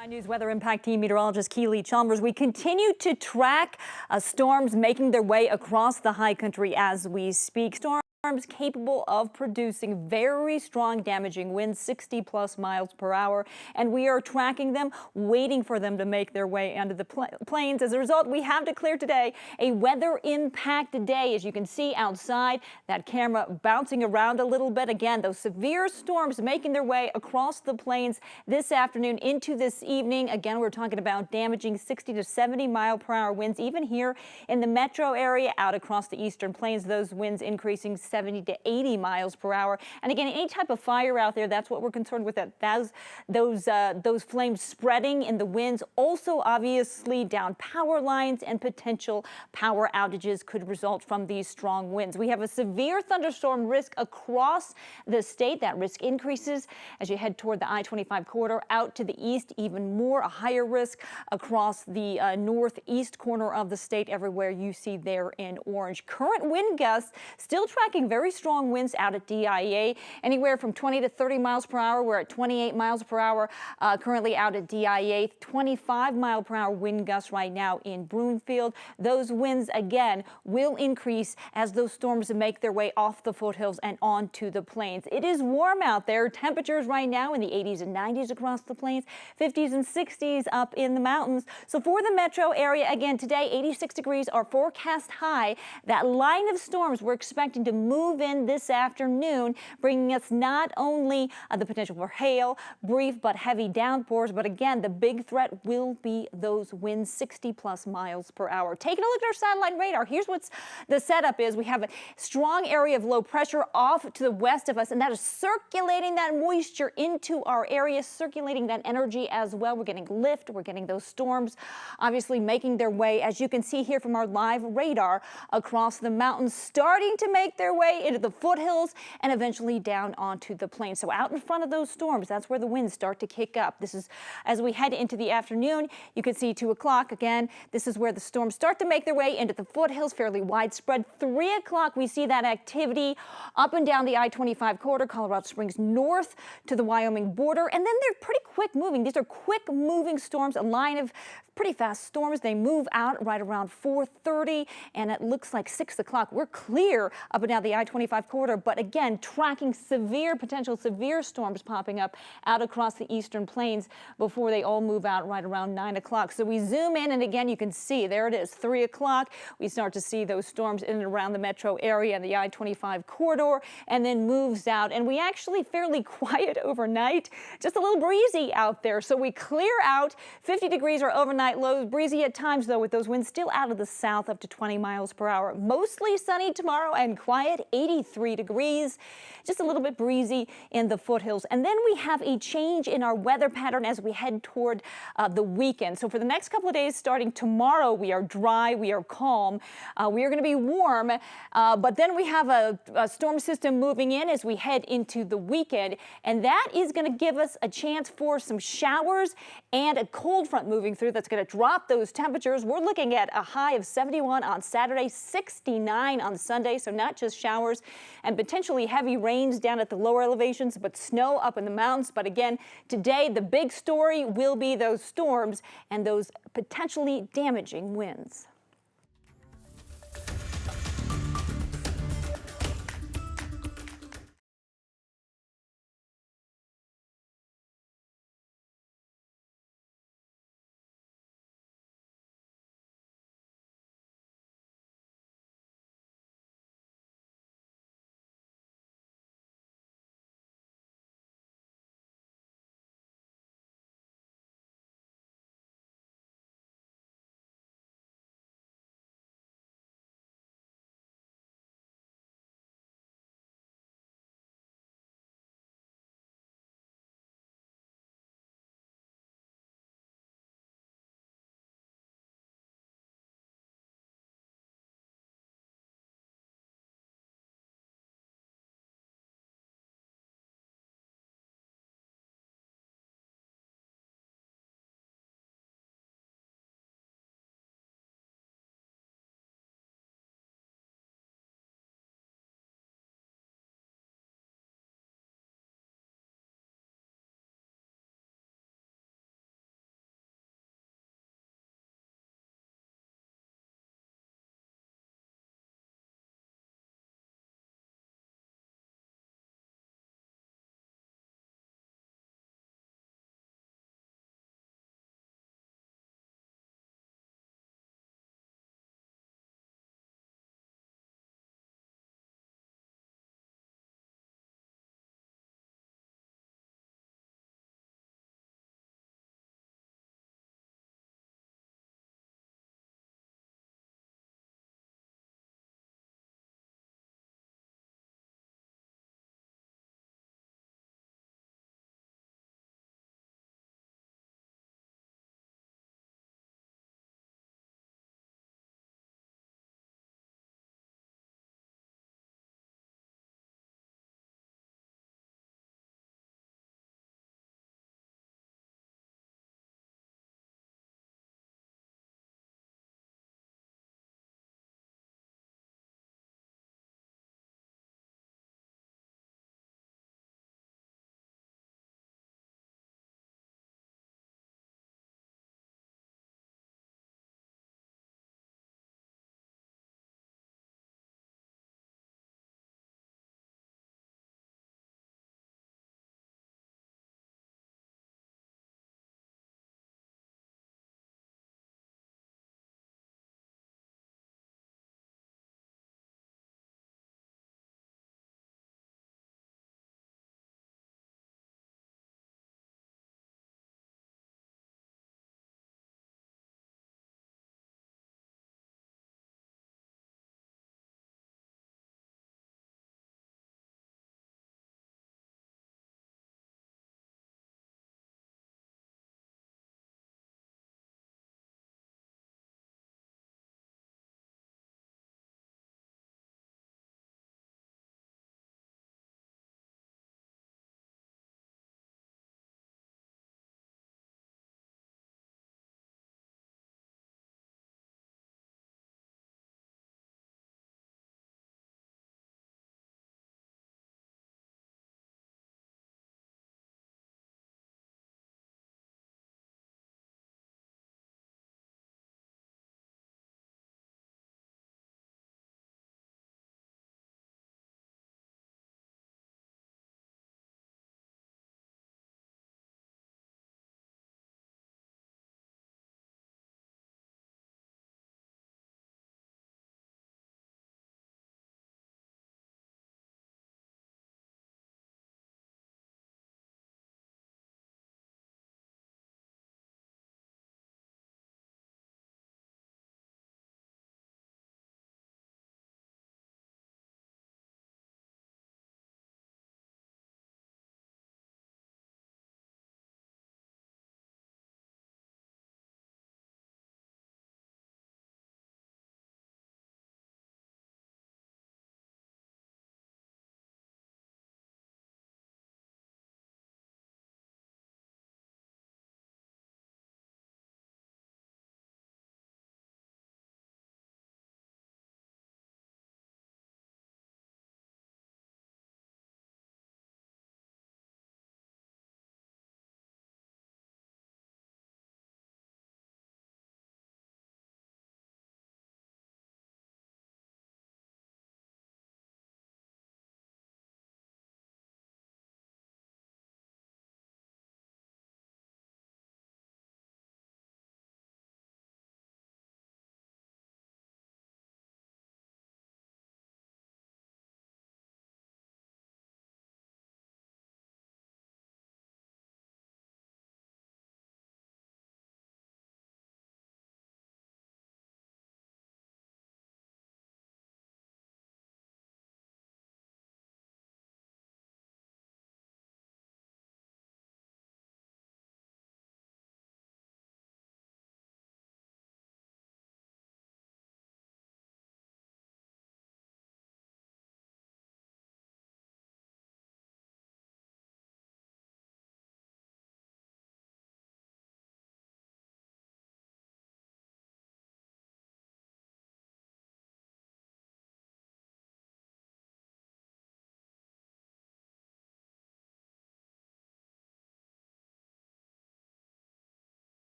9 News Weather Impact Team meteorologist Keely Chalmers. We continue to track storms making their way across the high country as we speak. Storms capable of producing very strong damaging winds, 60+ miles per hour, and we are tracking them, waiting for them to make their way onto the plains. As a result, we have declared today a weather impact day. As you can see outside, that camera bouncing around a little bit. Again, those severe storms making their way across the plains this afternoon into this evening. Again, we're talking about damaging 60 to 70 mile per hour winds, even here in the metro area, out across the eastern plains, those winds increasing 70 to 80 miles per hour. And again, any type of fire out there, that's what we're concerned with, those flames spreading in the winds. Also, obviously, down power lines and potential power outages could result from these strong winds. We have a severe thunderstorm risk across the state. That risk increases as you head toward the I-25 corridor out to the east. Even more, a higher risk across the northeast corner of the state. Everywhere you see there in orange. Current wind gusts still tracking very strong winds out at DIA, anywhere from 20 to 30 miles per hour. We're at 28 miles per hour currently out at DIA, 25 mile per hour wind gusts right now in Broomfield. Those winds again will increase as those storms make their way off the foothills and onto the plains. It is warm out there. Temperatures right now in the 80s and 90s across the plains, 50s and 60s up in the mountains. So for the metro area, again today, 86 degrees, our forecast high. That line of storms we're expecting to move in this afternoon, bringing us not only the potential for hail, brief but heavy downpours, but again, the big threat will be those winds, 60+ miles per hour. Taking a look at our satellite radar, here's what's the setup is. We have a strong area of low pressure off to the west of us, and that is circulating that moisture into our area, circulating that energy as well. We're getting lift, we're getting those storms obviously making their way, as you can see here from our live radar, across the mountains, starting to make their way into the foothills and eventually down onto the plains. So out in front of those storms, that's where the winds start to kick up. This is as we head into the afternoon. You can see 2 o'clock again. This is where the storms start to make their way into the foothills, fairly widespread. 3 o'clock, we see that activity up and down the I-25 corridor, Colorado Springs north to the Wyoming border, and then they're pretty quick moving. These are quick moving storms, a line of pretty fast storms. They move out right around 4:30, and it looks like 6 o'clock. We're clear up and down the I-25 corridor, but again, tracking potential severe storms popping up out across the eastern plains before they all move out right around 9 o'clock. So we zoom in, and again, you can see there it is, 3 o'clock. We start to see those storms in and around the metro area and the I-25 corridor, and then moves out. And we actually fairly quiet overnight, just a little breezy out there. So we clear out. 50 degrees our overnight lows, breezy at times though, with those winds still out of the south up to 20 miles per hour. Mostly sunny tomorrow and quiet, 83 degrees, just a little bit breezy in the foothills. And then we have a change in our weather pattern as we head toward the weekend. So for the next couple of days, starting tomorrow, we are dry, we are calm, we are going to be warm, but then we have a storm system moving in as we head into the weekend, and that is going to give us a chance for some showers and a cold front moving through that's going to drop those temperatures. We're looking at a high of 71 on Saturday, 69 on Sunday, so not just showers and potentially heavy rains down at the lower elevations, but snow up in the mountains. But again, today the big story will be those storms and those potentially damaging winds.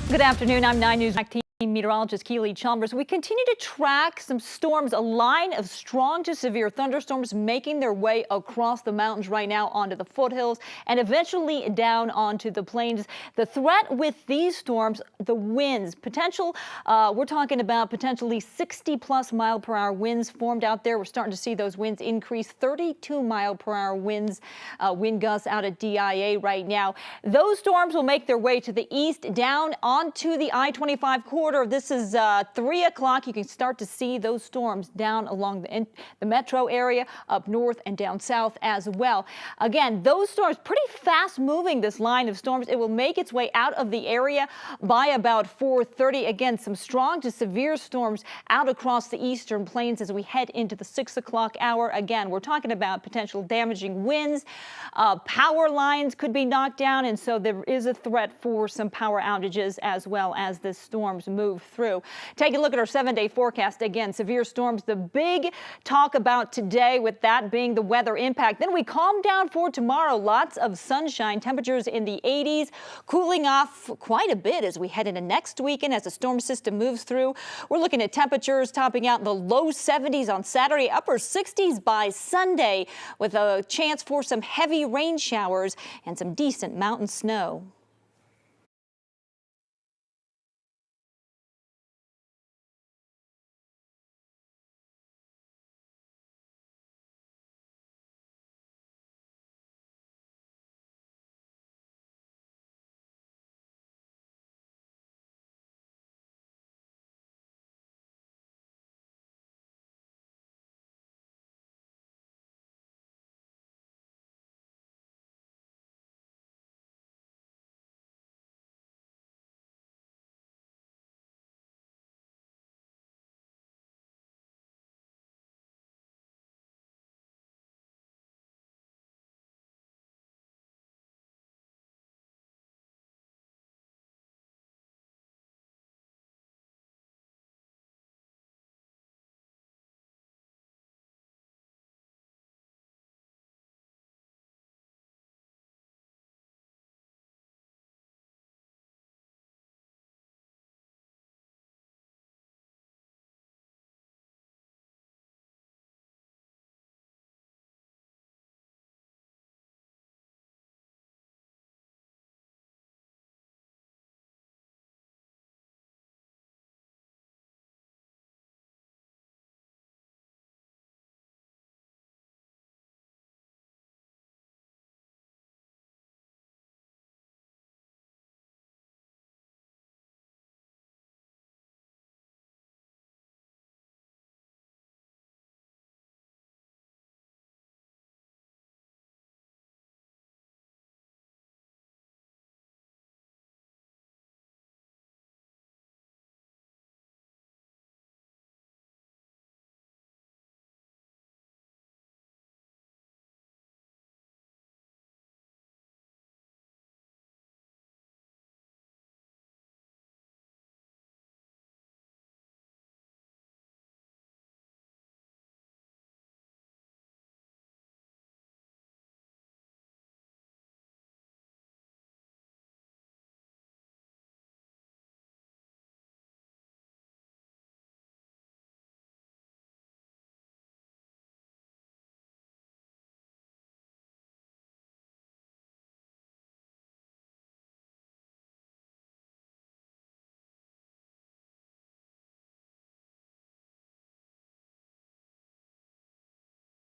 Good afternoon. I'm 9 News Team meteorologist Keely Chalmers. We continue to track some storms, a line of strong to severe thunderstorms making their way across the mountains right now onto the foothills and eventually down onto the plains. The threat with these storms, the winds, we're talking about potentially 60+ mile per hour winds formed out there. We're starting to see those winds increase, 32 mile per hour winds, wind gusts out at DIA right now. Those storms will make their way to the east down onto the I-25 corridor. This is 3 o'clock. You can start to see those storms down along the metro area, up north and down south as well. Again, those storms pretty fast moving, this line of storms. It will make its way out of the area by about 4:30. Again, some strong to severe storms out across the eastern plains as we head into the 6 o'clock hour. Again, we're talking about potential damaging winds. Power lines could be knocked down, and so there is a threat for some power outages as well as the storms move through. Take a look at our 7-day forecast. Again, severe storms, the big talk about today, with that being the weather impact. Then we calm down for tomorrow. Lots of sunshine, temperatures in the 80s, cooling off quite a bit as we head into next weekend as the storm system moves through. We're looking at temperatures topping out in the low 70s on Saturday, upper 60s by Sunday, with a chance for some heavy rain showers and some decent mountain snow.